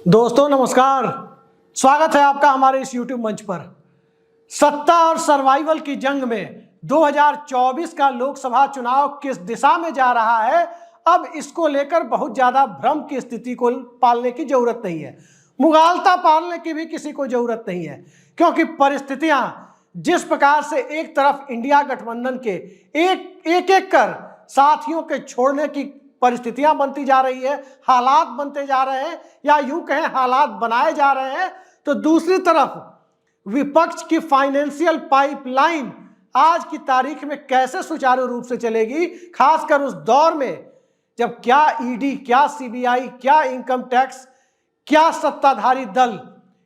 दोस्तों नमस्कार, स्वागत है आपका हमारे इस YouTube मंच पर। सत्ता और सर्वाइवल की जंग में 2024 का लोकसभा चुनाव किस दिशा में जा रहा है, अब इसको लेकर बहुत ज्यादा भ्रम की स्थिति को पालने की जरूरत नहीं है, मुगालता पालने की भी किसी को जरूरत नहीं है, क्योंकि परिस्थितियां जिस प्रकार से एक तरफ इंडिया गठबंधन के एक कर साथियों के छोड़ने की परिस्थितियां बनती जा रही है, हालात बनते जा रहे हैं, या यूं कहें हालात बनाए जा रहे हैं, तो दूसरी तरफ विपक्ष की फाइनेंशियल पाइपलाइन आज की तारीख में कैसे सुचारू रूप से चलेगी, खासकर उस दौर में जब क्या ईडी, क्या सीबीआई, क्या इनकम टैक्स, क्या सत्ताधारी दल,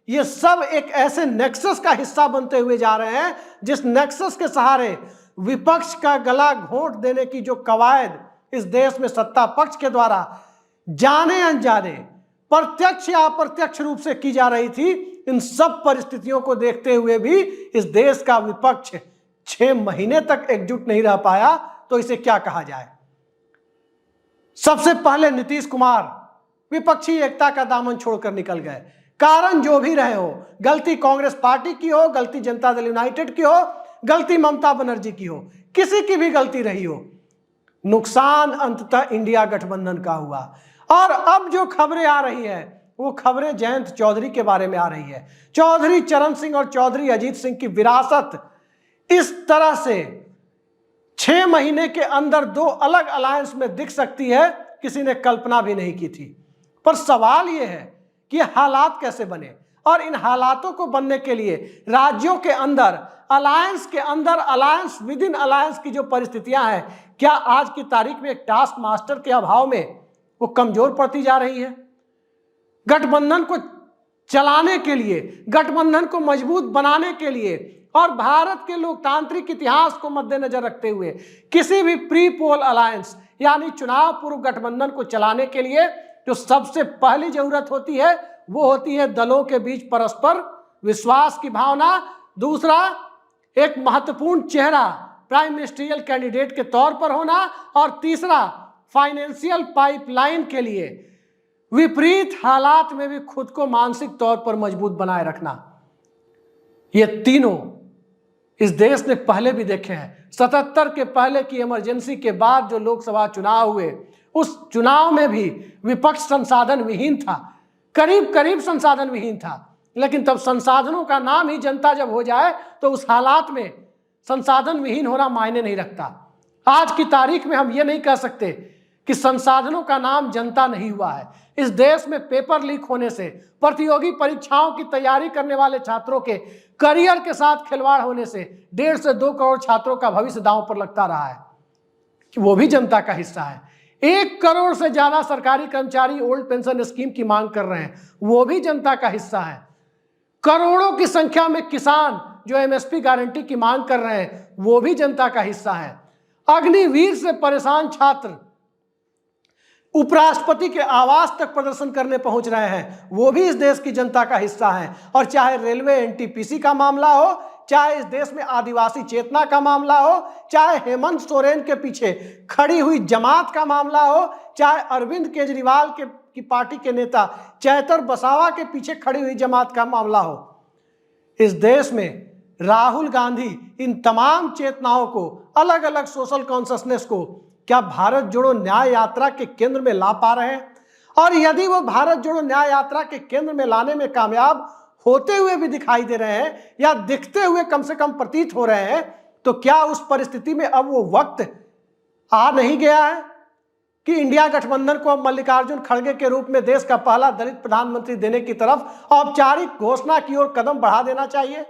ये सब एक ऐसे नेक्सस का हिस्सा बनते हुए जा रहे हैं जिस नेक्सस के सहारे विपक्ष का गला घोंट देने की जो कवायद इस देश में सत्ता पक्ष के द्वारा जाने अनजाने, प्रत्यक्ष या अप्रत्यक्ष रूप से की जा रही थी, इन सब परिस्थितियों को देखते हुए भी इस देश का विपक्ष 6 महीने तक एकजुट नहीं रह पाया, तो इसे क्या कहा जाए। सबसे पहले नीतीश कुमार विपक्षी एकता का दामन छोड़कर निकल गए। कारण जो भी रहे हो, गलती कांग्रेस पार्टी की हो, गलती जनता दल यूनाइटेड की हो, गलती ममता बनर्जी की हो, किसी की भी गलती रही हो, नुकसान अंततः इंडिया गठबंधन का हुआ। और अब जो खबरें आ रही है वो खबरें जयंत चौधरी के बारे में आ रही है। चौधरी चरण सिंह और चौधरी अजीत सिंह की विरासत इस तरह से 6 महीने के अंदर 2 अलग अलायंस में दिख सकती है, किसी ने कल्पना भी नहीं की थी। पर सवाल यह है कि हालात कैसे बने, और इन हालातों को बनने के लिए राज्यों के अंदर, अलायंस के अंदर, अलायंस विद इन अलायंस की जो परिस्थितियां हैं, क्या आज की तारीख में एक टास्क मास्टर के अभाव में वो कमजोर पड़ती जा रही है। गठबंधन को चलाने के लिए, गठबंधन को मजबूत बनाने के लिए और भारत के लोकतांत्रिक इतिहास को मद्देनजर रखते हुए किसी भी प्री पोल अलायंस यानी चुनाव पूर्व गठबंधन को चलाने के लिए जो सबसे पहली जरूरत होती है वो होती है दलों के बीच परस्पर विश्वास की भावना, दूसरा एक महत्वपूर्ण चेहरा प्राइम मिनिस्ट्रियल कैंडिडेट के तौर पर होना, और तीसरा फाइनेंशियल पाइपलाइन के लिए विपरीत हालात में भी खुद को मानसिक तौर पर मजबूत बनाए रखना। ये तीनों इस देश ने पहले भी देखे हैं। 77 के पहले की इमरजेंसी के बाद जो लोकसभा चुनाव हुए, उस चुनाव में भी विपक्ष संसाधन विहीन था, करीब करीब संसाधन विहीन था, लेकिन तब संसाधनों का नाम ही जनता जब हो जाए तो उस हालात में संसाधन विहीन होना मायने नहीं रखता। आज की तारीख में हम ये नहीं कह सकते कि संसाधनों का नाम जनता नहीं हुआ है। इस देश में पेपर लीक होने से, प्रतियोगी परीक्षाओं की तैयारी करने वाले छात्रों के करियर के साथ खिलवाड़ होने से 1.5 से 2 करोड़ छात्रों का भविष्य दांव पर लगता रहा है, कि वो भी जनता का हिस्सा है। 1 करोड़ से ज्यादा सरकारी कर्मचारी ओल्ड पेंशन स्कीम की मांग कर रहे हैं, वो भी जनता का हिस्सा है। करोड़ों की संख्या में किसान जो एमएसपी गारंटी की मांग कर रहे हैं, वो भी जनता का हिस्सा है। अग्निवीर से परेशान छात्र उपराष्ट्रपति के आवास तक प्रदर्शन करने पहुंच रहे हैं, वो भी इस देश की जनता का हिस्सा है। और चाहे रेलवे एनटीपीसी का मामला हो, चाहे इस देश में आदिवासी चेतना का मामला हो, चाहे हेमंत सोरेन के पीछे खड़ी हुई जमात का मामला हो, चाहे अरविंद केजरीवाल की पार्टी के नेता चैतर बसावा के पीछे खड़ी हुई जमात का मामला हो, इस देश में राहुल गांधी इन तमाम चेतनाओं को, अलग अलग सोशल कॉन्शसनेस को क्या भारत जोड़ो न्याय यात्रा के केंद्र में ला पा रहे हैं? और यदि वो भारत जोड़ो न्याय यात्रा के केंद्र में लाने में कामयाब होते हुए भी दिखाई दे रहे हैं, या दिखते हुए कम से कम प्रतीत हो रहे हैं, तो क्या उस परिस्थिति में अब वो वक्त आ नहीं गया है कि इंडिया गठबंधन को अब मल्लिकार्जुन खड़गे के रूप में देश का पहला दलित प्रधानमंत्री देने की तरफ औपचारिक घोषणा की ओर कदम बढ़ा देना चाहिए?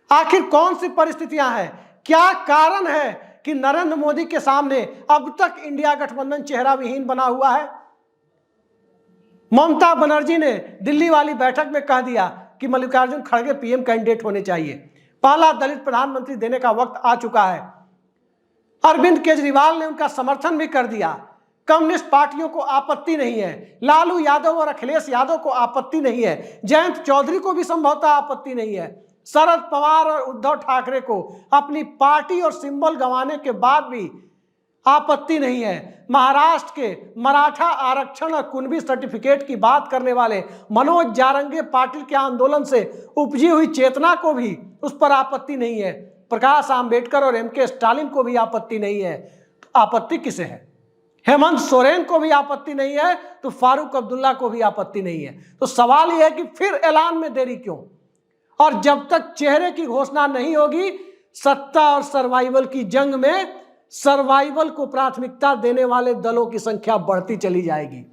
आखिर कौन सी परिस्थितियां हैं, क्या कारण है कि नरेंद्र मोदी के सामने अब तक इंडिया गठबंधन चेहरा विहीन बना हुआ है? ममता बनर्जी ने दिल्ली वाली बैठक में कह दिया कि मल्लिकार्जुन खड़गे पीएम कैंडिडेट होने चाहिए, पहला दलित प्रधानमंत्री देने का वक्त आ चुका है। अरविंद केजरीवाल ने उनका समर्थन भी कर दिया। कम्युनिस्ट पार्टियों को आपत्ति नहीं है, लालू यादव और अखिलेश यादव को आपत्ति नहीं है, जयंत चौधरी को भी संभवतः आपत्ति नहीं है। शरद पवार और उद्धव ठाकरे को अपनी पार्टी और सिंबल गंवाने के बाद भी आपत्ति नहीं है। महाराष्ट्र के मराठा आरक्षण और कुणबी सर्टिफिकेट की बात करने वाले मनोज जारंगे पाटिल के आंदोलन से उपजी हुई चेतना को भी उस पर आपत्ति नहीं है। प्रकाश आंबेडकर और एम.के. स्टालिन को भी आपत्ति नहीं है, तो आपत्ति किसे है? हेमंत सोरेन को भी आपत्ति नहीं है, तो फारूक अब्दुल्ला को भी आपत्ति नहीं है। तो सवाल यह है कि फिर ऐलान में देरी क्यों? और जब तक चेहरे की घोषणा नहीं होगी, सत्ता और सर्वाइवल की जंग में सर्वाइवल को प्राथमिकता देने वाले दलों की संख्या बढ़ती चली जाएगी।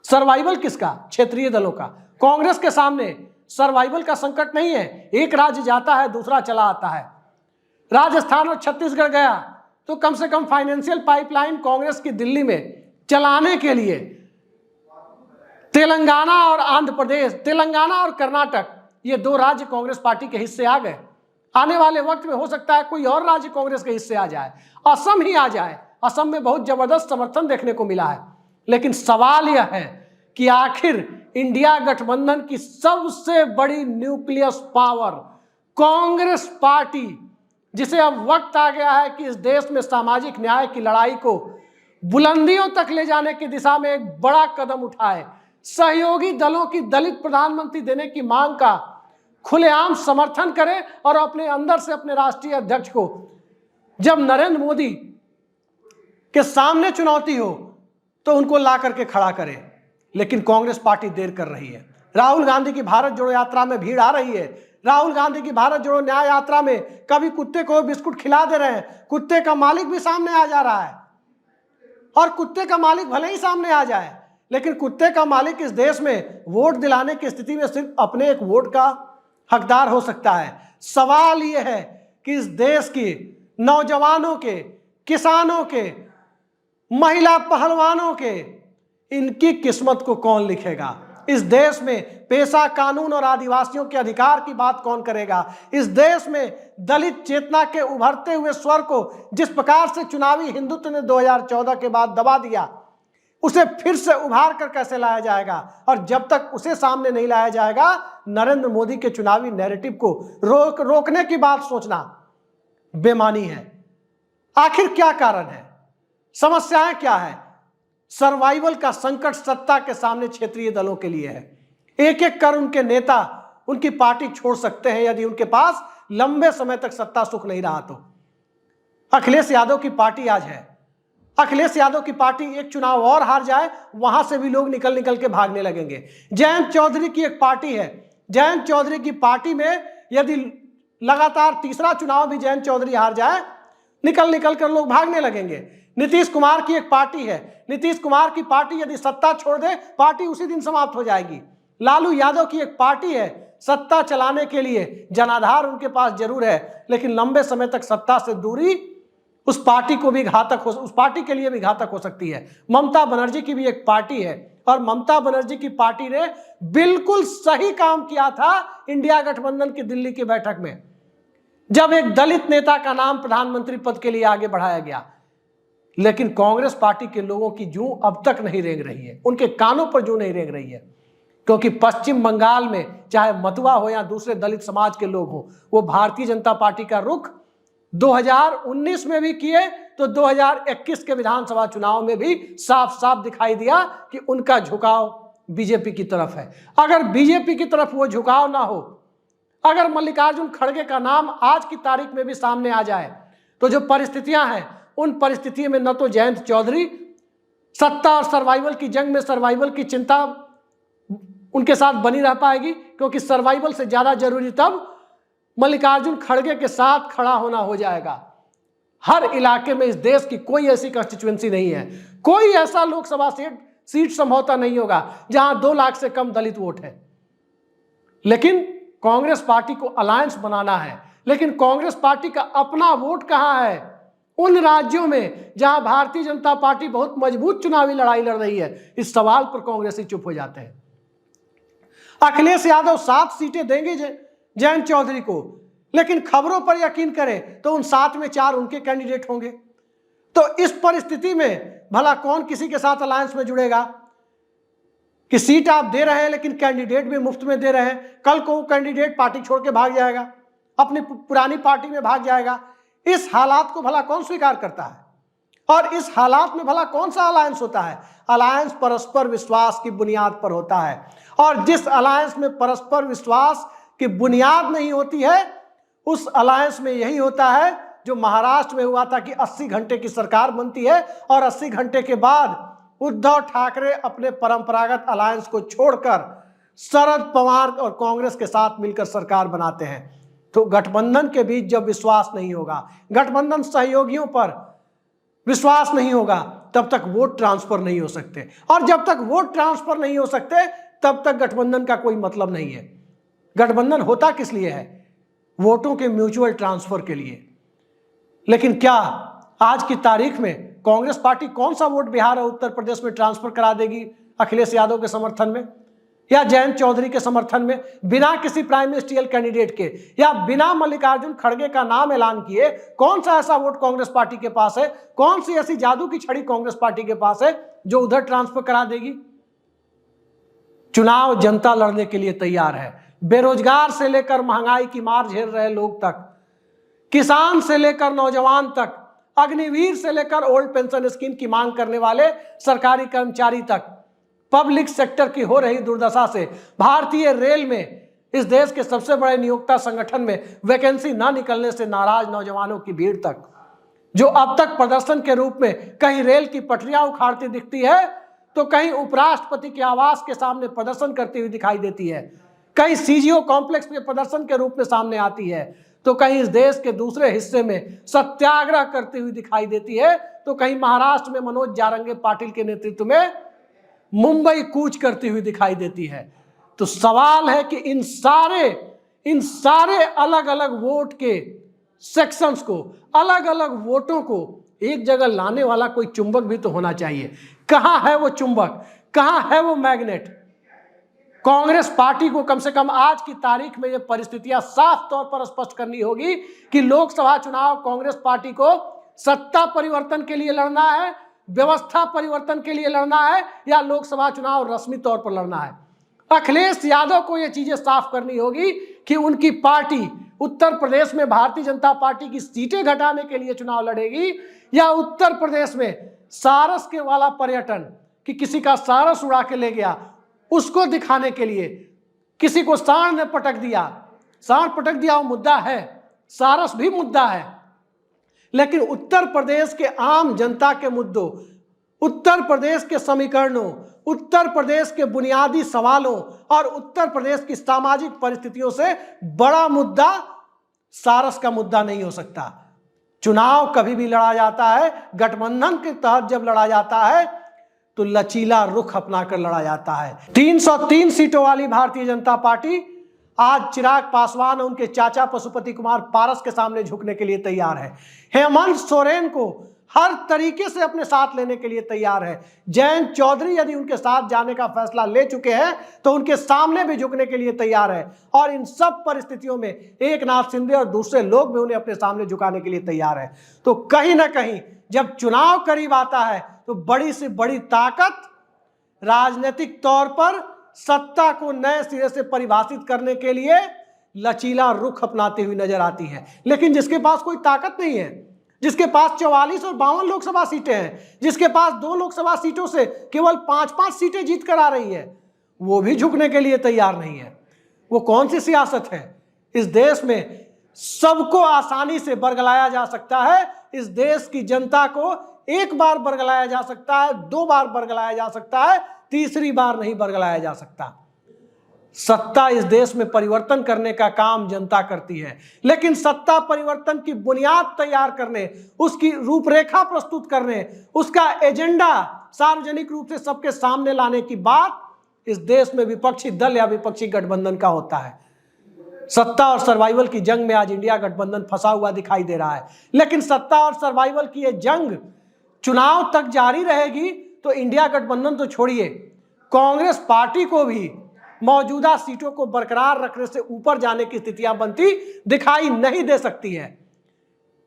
सर्वाइवल किसका? क्षेत्रीय दलों का। कांग्रेस के सामने सर्वाइवल का संकट नहीं है। एक राज्य जाता है, दूसरा चला आता है। राजस्थान और छत्तीसगढ़ गया तो कम से कम फाइनेंशियल पाइपलाइन कांग्रेस की दिल्ली में चलाने के लिए तेलंगाना और आंध्र प्रदेश, तेलंगाना और कर्नाटक, ये दो राज्य कांग्रेस पार्टी के हिस्से आ गए। आने वाले वक्त में हो सकता है कोई और राज्य कांग्रेस के हिस्से आ जाए, असम ही आ जाए। असम में बहुत जबरदस्त समर्थन देखने को मिला है। लेकिन सवाल यह है कि आखिर इंडिया गठबंधन की सबसे बड़ी न्यूक्लियस पावर कांग्रेस पार्टी, जिसे अब वक्त आ गया है कि इस देश में सामाजिक न्याय की लड़ाई को बुलंदियों तक ले जाने की दिशा में एक बड़ा कदम उठाए, सहयोगी दलों की दलित प्रधानमंत्री देने की मांग का खुलेआम समर्थन करे और अपने अंदर से अपने राष्ट्रीय अध्यक्ष को जब नरेंद्र मोदी के सामने चुनौती हो तो उनको ला करके खड़ा करे। लेकिन कांग्रेस पार्टी देर कर रही है। राहुल गांधी की भारत जोड़ो यात्रा में भीड़ आ रही है। राहुल गांधी की भारत जोड़ो न्याय यात्रा में कभी कुत्ते को बिस्कुट खिला दे रहे हैं, कुत्ते का मालिक भी सामने आ जा रहा है। और कुत्ते का मालिक भले ही सामने आ जाए, लेकिन कुत्ते का मालिक इस देश में वोट दिलाने की स्थिति में सिर्फ अपने एक वोट का हकदार हो सकता है। सवाल यह है कि इस देश की नौजवानों के, किसानों के, महिला पहलवानों के, इनकी किस्मत को कौन लिखेगा? इस देश में पेशा कानून और आदिवासियों के अधिकार की बात कौन करेगा? इस देश में दलित चेतना के उभरते हुए स्वर को जिस प्रकार से चुनावी हिंदुत्व ने 2014 के बाद दबा दिया, उसे फिर से उभार कर कैसे लाया जाएगा? और जब तक उसे सामने नहीं लाया जाएगा, नरेंद्र मोदी के चुनावी नैरेटिव को रोकने की बात सोचना बेमानी है। आखिर क्या कारण है? समस्याएं क्या है? सर्वाइवल का संकट सत्ता के सामने क्षेत्रीय दलों के लिए है। एक एक कर उनके नेता उनकी पार्टी छोड़ सकते हैं यदि उनके पास लंबे समय तक सत्ता सुख नहीं रहा तो। अखिलेश यादव की पार्टी आज है। अखिलेश यादव की पार्टी एक चुनाव और हार जाए, वहां से भी लोग निकल निकल के भागने लगेंगे। जयंत चौधरी की एक पार्टी है। जयंत चौधरी की पार्टी में यदि लगातार तीसरा चुनाव भी जयंत चौधरी हार जाए, निकल निकल कर लोग भागने लगेंगे। नीतीश कुमार की एक पार्टी है। नीतीश कुमार की पार्टी यदि सत्ता छोड़ दे, पार्टी उसी दिन समाप्त हो जाएगी। लालू यादव की एक पार्टी है। सत्ता चलाने के लिए जनाधार उनके पास जरूर है, लेकिन लंबे समय तक सत्ता से दूरी उस पार्टी को भी घातक हो, उस पार्टी के लिए भी घातक हो सकती है। ममता बनर्जी की भी एक पार्टी है और ममता बनर्जी की पार्टी ने बिल्कुल सही काम किया था इंडिया गठबंधन की दिल्ली की बैठक में, जब एक दलित नेता का नाम प्रधानमंत्री पद के लिए आगे बढ़ाया गया। लेकिन कांग्रेस पार्टी के लोगों की जूं अब तक नहीं रेंग रही है, उनके कानों पर जूं नहीं रेंग रही है, क्योंकि पश्चिम बंगाल में चाहे मतुआ हो या दूसरे दलित समाज के लोग हो, वो भारतीय जनता पार्टी का रुख 2019 में भी किए तो 2021 के विधानसभा चुनाव में भी साफ साफ दिखाई दिया कि उनका झुकाव बीजेपी की तरफ है। अगर बीजेपी की तरफ वो झुकाव ना हो, अगर मल्लिकार्जुन खड़गे का नाम आज की तारीख में भी सामने आ जाए, तो जो परिस्थितियां हैं उन परिस्थितियों में न तो जयंत चौधरी सत्ता और सर्वाइवल की जंग में सर्वाइवल की चिंता उनके साथ बनी रह पाएगी, क्योंकि सर्वाइवल से ज्यादा जरूरी तब मल्लिकार्जुन खड़गे के साथ खड़ा होना हो जाएगा। हर इलाके में इस देश की कोई ऐसी कंस्टिट्यूएंसी नहीं है, कोई ऐसा लोकसभा सीट संभवतः नहीं होगा जहां 2 लाख से कम दलित वोट है। लेकिन कांग्रेस पार्टी को अलायंस बनाना है, लेकिन कांग्रेस पार्टी का अपना वोट कहां है? उन राज्यों में जहां भारतीय जनता पार्टी बहुत मजबूत चुनावी लड़ाई लड़ रही है। इस सवाल पर कांग्रेसी चुप हो जाते हैं। अखिलेश यादव 7 सीटें देंगे जयंत चौधरी को, लेकिन खबरों पर यकीन करें तो उन 7 में 4 उनके कैंडिडेट होंगे। तो इस परिस्थिति में भला कौन किसी के साथ अलायंस में जुड़ेगा कि सीट आप दे रहे हैं लेकिन कैंडिडेट भी मुफ्त में दे रहे हैं। कल को कैंडिडेट पार्टी छोड़ के भाग जाएगा, अपनी पुरानी पार्टी में भाग जाएगा। इस हालात को भला कौन स्वीकार करता है? और इस हालात में भला कौन सा अलायंस होता है? अलायंस परस्पर विश्वास की बुनियाद पर होता है। और जिस अलायंस में परस्पर विश्वास की बुनियाद नहीं होती है, उस अलायंस में यही होता है जो महाराष्ट्र में हुआ था कि 80 घंटे की सरकार बनती है और 80 घंटे के बाद उद्धव ठाकरे अपने परंपरागत अलायंस को छोड़कर शरद पवार और कांग्रेस के साथ मिलकर सरकार बनाते हैं। तो गठबंधन के बीच जब विश्वास नहीं होगा, गठबंधन सहयोगियों पर विश्वास नहीं होगा, तब तक वोट ट्रांसफर नहीं हो सकते। और जब तक वोट ट्रांसफर नहीं हो सकते, तब तक गठबंधन का कोई मतलब नहीं है। गठबंधन होता किस लिए है? वोटों के म्यूचुअल ट्रांसफर के लिए। लेकिन क्या आज की तारीख में कांग्रेस पार्टी कौन सा वोट बिहार और उत्तर प्रदेश में ट्रांसफर करा देगी अखिलेश यादव के समर्थन में या जयंत चौधरी के समर्थन में, बिना किसी प्राइम मिनिस्ट्रियल कैंडिडेट के या बिना मल्लिकार्जुन खड़गे का नाम ऐलान किए? कौन सा ऐसा वोट कांग्रेस पार्टी के पास है? कौन सी ऐसी जादू की छड़ी कांग्रेस पार्टी के पास है जो उधर ट्रांसफर करा देगी? चुनाव जनता लड़ने के लिए तैयार है। बेरोजगार से लेकर महंगाई की मार झेल रहे लोग तक, किसान से लेकर नौजवान तक, अग्निवीर से लेकर ओल्ड पेंशन स्कीम की मांग करने वाले सरकारी कर्मचारी तक, पब्लिक सेक्टर की हो रही दुर्दशा से, भारतीय रेल में, इस देश के सबसे बड़े नियोक्ता संगठन में वैकेंसी ना निकलने से नाराज नौजवानों की भीड़ तक, जो अब तक प्रदर्शन के रूप में कहीं रेल की पटरियां उखाड़ती दिखती है तो कहीं उपराष्ट्रपति के आवास के सामने प्रदर्शन करती हुई दिखाई देती है, कहीं सीजीओ कॉम्प्लेक्स में प्रदर्शन के रूप में सामने आती है, तो कहीं इस देश के दूसरे हिस्से में सत्याग्रह करती हुई दिखाई देती है, तो कहीं महाराष्ट्र में मनोज जारंगे पाटिल के नेतृत्व में मुंबई कूच करती हुई दिखाई देती है। तो सवाल है कि इन सारे अलग अलग वोट के सेक्शंस को, अलग अलग वोटों को एक जगह लाने वाला कोई चुंबक भी तो होना चाहिए। कहां है वो चुंबक? कहां है वो मैग्नेट? कांग्रेस पार्टी को कम से कम आज की तारीख में ये परिस्थितियां साफ तौर पर स्पष्ट करनी होगी कि लोकसभा चुनाव कांग्रेस पार्टी को सत्ता परिवर्तन के लिए लड़ना है, व्यवस्था परिवर्तन के लिए लड़ना है, या लोकसभा चुनाव रस्मी तौर पर लड़ना है। अखिलेश यादव को यह चीजें साफ करनी होगी कि उनकी पार्टी उत्तर प्रदेश में भारतीय जनता पार्टी की सीटें घटाने के लिए चुनाव लड़ेगी, या उत्तर प्रदेश में सारस के वाला पर्यटन कि किसी का सारस उड़ा के ले गया उसको दिखाने के लिए, किसी को सांड ने पटक दिया वो मुद्दा है, सारस भी मुद्दा है, लेकिन उत्तर प्रदेश के आम जनता के मुद्दों, उत्तर प्रदेश के समीकरणों, उत्तर प्रदेश के बुनियादी सवालों और उत्तर प्रदेश की सामाजिक परिस्थितियों से बड़ा मुद्दा सारस का मुद्दा नहीं हो सकता। चुनाव कभी भी लड़ा जाता है, गठबंधन के तहत जब लड़ा जाता है तो लचीला रुख अपनाकर लड़ा जाता है। 303 सीटों वाली भारतीय जनता पार्टी आज चिराग पासवान और उनके चाचा पशुपति कुमार पारस के सामने झुकने के लिए तैयार है। हेमंत सोरेन को हर तरीके से अपने साथ लेने के लिए तैयार है। जयंत चौधरी यदि उनके साथ जाने का फैसला ले चुके हैं तो उनके सामने भी झुकने के लिए तैयार है। और इन सब परिस्थितियों में एकनाथ शिंदे और दूसरे लोग भी उन्हें अपने सामने झुकाने के लिए तैयार है। तो कहीं ना कहीं जब चुनाव करीब आता है तो बड़ी से बड़ी ताकत राजनीतिक तौर पर सत्ता को नए सिरे से परिभाषित करने के लिए लचीला रुख अपनाती हुई नजर आती है। लेकिन जिसके पास कोई ताकत नहीं है, जिसके पास 44 और 52 लोकसभा सीटें हैं, जिसके पास 2 लोकसभा सीटों से केवल 5-5 सीटें जीत कर आ रही है, वो भी झुकने के लिए तैयार नहीं है। वो कौन सी सियासत है? इस देश में सबको आसानी से बरगलाया जा सकता है। इस देश की जनता को एक बार बरगलाया जा सकता है, 2 बार बरगलाया जा सकता है, तीसरी बार नहीं बरगलाया जा सकता। सत्ता इस देश में परिवर्तन करने का काम जनता करती है, लेकिन सत्ता परिवर्तन की बुनियाद तैयार करने, उसकी रूपरेखा प्रस्तुत करने, उसका एजेंडा सार्वजनिक रूप से सबके सामने लाने की बात इस देश में विपक्षी दल या विपक्षी गठबंधन का होता है। सत्ता और सर्वाइवल की जंग में आज इंडिया गठबंधन फंसा हुआ दिखाई दे रहा है, लेकिन सत्ता और सर्वाइवल की यह जंग चुनाव तक जारी रहेगी तो इंडिया गठबंधन तो छोड़िए, कांग्रेस पार्टी को भी मौजूदा सीटों को बरकरार रखने से ऊपर जाने की स्थितियां बनती दिखाई नहीं दे सकती है।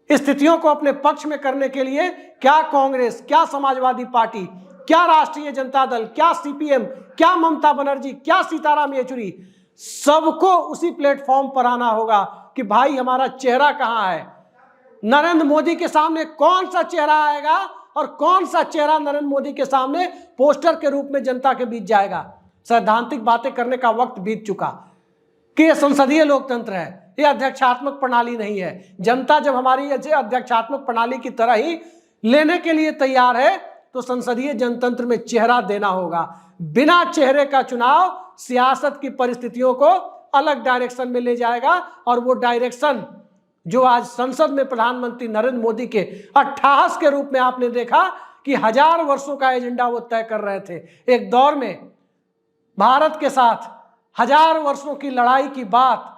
स्थितियों को अपने पक्ष में करने के लिए क्या कांग्रेस, क्या समाजवादी पार्टी, क्या राष्ट्रीय जनता दल, क्या सीपीएम, क्या ममता बनर्जी, क्या सीताराम येचुरी, सबको उसी प्लेटफॉर्म पर आना होगा कि भाई हमारा चेहरा कहां है। नरेंद्र मोदी के सामने कौन सा चेहरा आएगा और कौन सा चेहरा नरेंद्र मोदी के सामने पोस्टर के रूप में जनता के बीच जाएगा। सैद्धांतिक बातें करने का वक्त बीत चुका कि यह संसदीय लोकतंत्र है, यह अध्यक्षात्मक प्रणाली नहीं है। जनता जब हमारी अध्यक्षात्मक प्रणाली की तरह ही लेने के लिए तैयार है तो संसदीय जनतंत्र में चेहरा देना होगा। बिना चेहरे का चुनाव सियासत की परिस्थितियों को अलग डायरेक्शन में ले जाएगा और वो डायरेक्शन जो आज संसद में प्रधानमंत्री नरेंद्र मोदी के अट्टहास के रूप में आपने देखा कि 1000 वर्षों का एजेंडा वो तय कर रहे थे। एक दौर में भारत के साथ 1000 वर्षों की लड़ाई की बात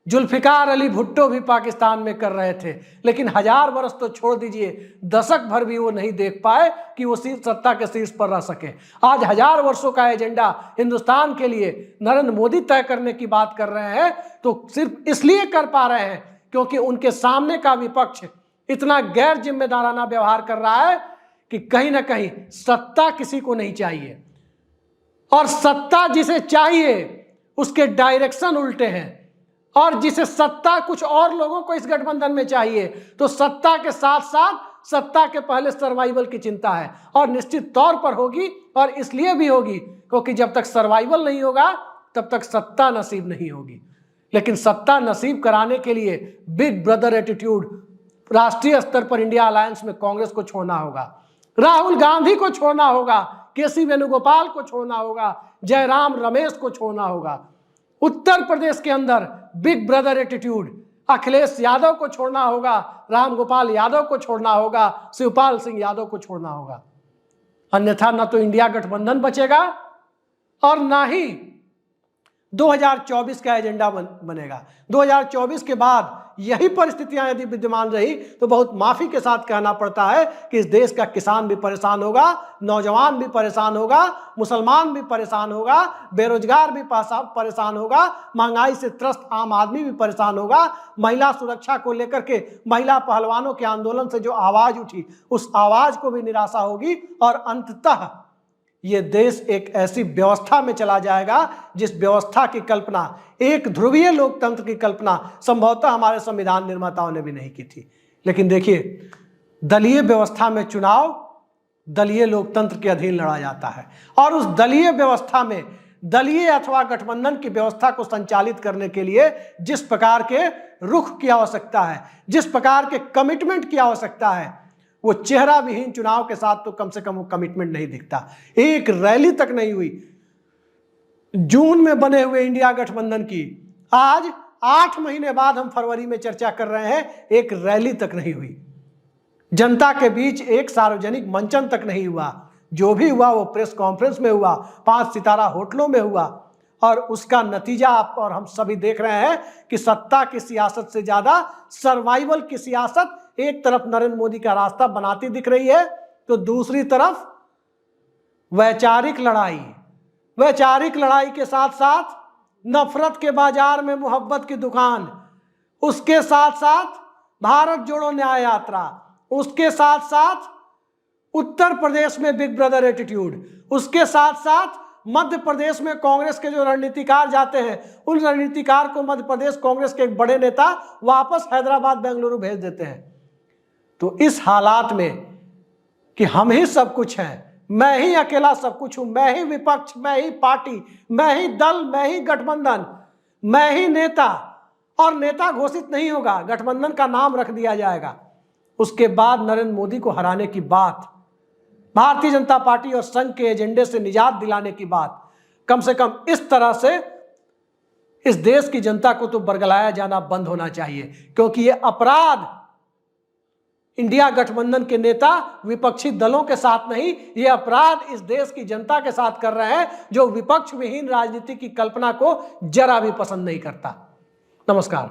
जुल्फिकार अली भुट्टो भी पाकिस्तान में कर रहे थे, लेकिन 1000 वर्ष तो छोड़ दीजिए, दशक भर भी वो नहीं देख पाए कि वो सत्ता के शीर्ष पर रह सके। आज 1000 वर्षों का एजेंडा हिंदुस्तान के लिए नरेंद्र मोदी तय करने की बात कर रहे हैं तो सिर्फ इसलिए कर पा रहे हैं क्योंकि उनके सामने का विपक्ष इतना गैर जिम्मेदाराना व्यवहार कर रहा है कि कहीं ना कहीं सत्ता किसी को नहीं चाहिए और सत्ता जिसे चाहिए उसके डायरेक्शन उल्टे हैं, और जिसे सत्ता कुछ और लोगों को इस गठबंधन में चाहिए तो सत्ता के साथ साथ सत्ता के पहले सर्वाइवल की चिंता है और निश्चित तौर पर होगी। और इसलिए भी होगी क्योंकि जब तक सर्वाइवल नहीं होगा तब तक सत्ता नसीब नहीं होगी। लेकिन सत्ता नसीब कराने के लिए बिग ब्रदर एटीट्यूड राष्ट्रीय स्तर पर इंडिया अलायंस में कांग्रेस को छोड़ना होगा, राहुल गांधी को छोड़ना होगा, केसी वेणुगोपाल को छोड़ना होगा, जयराम रमेश को छोड़ना होगा। उत्तर प्रदेश के अंदर big brother attitude Akhilesh Yadav को छोड़ना होगा, रामगोपाल यादव को छोड़ना होगा, शिवपाल सिंह यादव को छोड़ना होगा। अन्यथा न तो इंडिया गठबंधन बचेगा और ना ही 2024 का एजेंडा बनेगा। 2024 के बाद यही परिस्थितियां यदि विद्यमान रही तो बहुत माफी के साथ कहना पड़ता है कि इस देश का किसान भी परेशान होगा, नौजवान भी परेशान होगा, मुसलमान भी परेशान होगा, बेरोजगार भी परेशान होगा, महंगाई से त्रस्त आम आदमी भी परेशान होगा। महिला सुरक्षा को लेकर के महिला पहलवानों के आंदोलन से जो आवाज उठी उस आवाज को भी निराशा होगी और अंततः ये देश एक ऐसी व्यवस्था में चला जाएगा जिस व्यवस्था की कल्पना, एक ध्रुवीय लोकतंत्र की कल्पना संभवतः हमारे संविधान निर्माताओं ने भी नहीं की थी। लेकिन देखिए, दलीय व्यवस्था में चुनाव दलीय लोकतंत्र के अधीन लड़ा जाता है और उस दलीय व्यवस्था में दलीय अथवा गठबंधन की व्यवस्था को संचालित करने के लिए जिस प्रकार के रुख की आवश्यकता है, जिस प्रकार के कमिटमेंट की आवश्यकता है, वो चेहरा विहीन चुनाव के साथ तो कम से कम वो कमिटमेंट नहीं दिखता। एक रैली तक नहीं हुई जून में बने हुए इंडिया गठबंधन की। आज 8 महीने बाद हम फरवरी में चर्चा कर रहे हैं, एक रैली तक नहीं हुई, जनता के बीच एक सार्वजनिक मंचन तक नहीं हुआ। जो भी हुआ वो प्रेस कॉन्फ्रेंस में हुआ, 5 सितारा होटलों में हुआ और उसका नतीजा आप और हम सभी देख रहे हैं कि सत्ता की सियासत से ज्यादा सर्वाइवल की सियासत एक तरफ नरेंद्र मोदी का रास्ता बनाती दिख रही है तो दूसरी तरफ वैचारिक लड़ाई के साथ साथ नफरत के बाजार में मोहब्बत की दुकान, उसके साथ साथ भारत जोड़ो न्याय यात्रा, उसके साथ साथ उत्तर प्रदेश में बिग ब्रदर एटीट्यूड, उसके साथ साथ मध्य प्रदेश में कांग्रेस के जो रणनीतिकार जाते हैं उन रणनीतिकार को मध्य प्रदेश कांग्रेस के एक बड़े नेता वापस हैदराबाद बेंगलुरु भेज देते हैं। तो इस हालात में कि हम ही सब कुछ हैं, मैं ही अकेला सब कुछ हूं, मैं ही विपक्ष, मैं ही पार्टी, मैं ही दल, मैं ही गठबंधन, मैं ही नेता, और नेता घोषित नहीं होगा, गठबंधन का नाम रख दिया जाएगा। उसके बाद नरेंद्र मोदी को हराने की बात, भारतीय जनता पार्टी और संघ के एजेंडे से निजात दिलाने की बात, कम से कम इस तरह से इस देश की जनता को तो बरगलाया जाना बंद होना चाहिए। क्योंकि ये अपराध इंडिया गठबंधन के नेता विपक्षी दलों के साथ नहीं, ये अपराध इस देश की जनता के साथ कर रहे हैं जो विपक्ष विहीन राजनीति की कल्पना को जरा भी पसंद नहीं करता। नमस्कार।